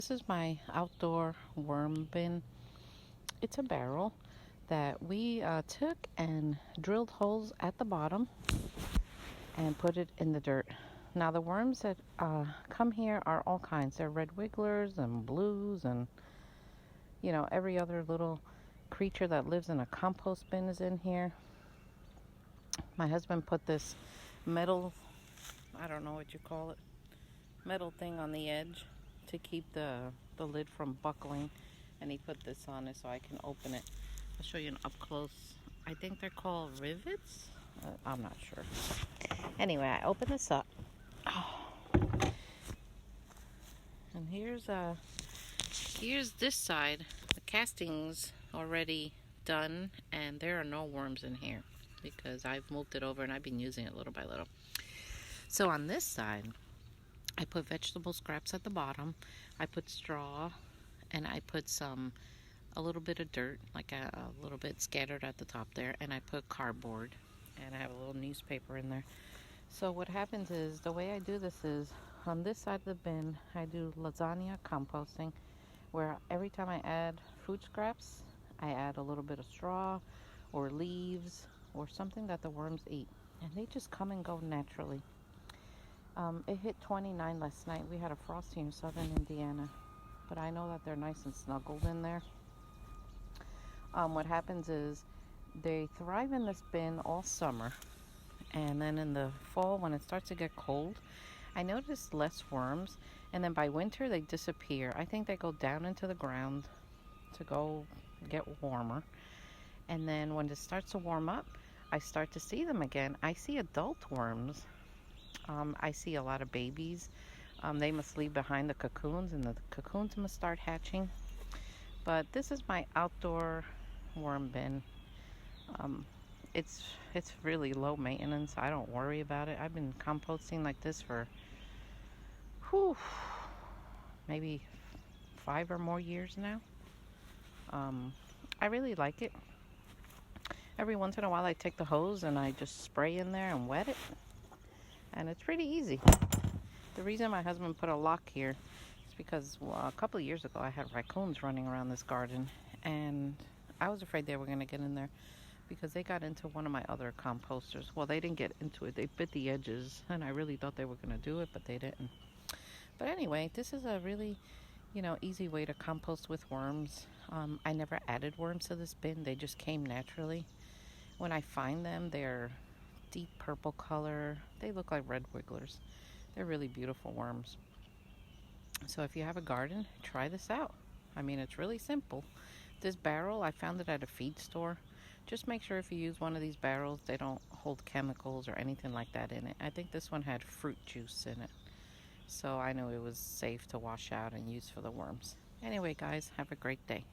This is my outdoor worm bin. It's a barrel that we took and drilled holes at the bottom and put it in the dirt. Now the worms that come here are all kinds. They're red wigglers and blues and every other little creature that lives in a compost bin is in here. My husband put this metal, I don't know what you call it, metal thing on the edge to keep the lid from buckling, and he put this on it so I can open it. I'll show you an up close. I think they're called rivets. I'm not sure. Anyway, I open this up. And here's this side. The casting's already done, and there are no worms in here because I've moved it over and I've been using it little by little. So on this side, I put vegetable scraps at the bottom. I put straw, and I put a little bit of dirt, like a little bit scattered at the top there, and I put cardboard, and I have a little newspaper in there. So what happens is, the way I do this is, on this side of the bin, I do lasagna composting, where every time I add food scraps, I add a little bit of straw or leaves or something that the worms eat, and they just come and go naturally. It hit 29 last night. We had a frost here in southern Indiana, but I know that they're nice and snuggled in there. What happens is they thrive in this bin all summer, and then in the fall when it starts to get cold, I notice less worms, and then by winter they disappear. I think they go down into the ground to go get warmer, and then when it starts to warm up, I start to see them again. I see adult worms. I see a lot of babies. They must leave behind the cocoons, and the cocoons must start hatching. But this is my outdoor worm bin. It's really low maintenance. I don't worry about it. I've been composting like this for maybe 5 or more years now. I really like it. Every once in a while I take the hose and I just spray in there and wet it, and it's pretty easy. The reason my husband put a lock here is because a couple of years ago I had raccoons running around this garden, and I was afraid they were going to get in there because they got into one of my other composters. Well, they didn't get into it. They bit the edges, and I really thought they were going to do it, but they didn't. But anyway, this is a really, easy way to compost with worms. I never added worms to this bin. They just came naturally. When I find them, they're deep purple color. They look like red wigglers. They're really beautiful worms. So if you have a garden, try this out. I mean, it's really simple. This barrel, I found it at a feed store. Just make sure if you use one of these barrels, they don't hold chemicals or anything like that in it. I think this one had fruit juice in it, so I knew it was safe to wash out and use for the worms. Anyway, guys, have a great day.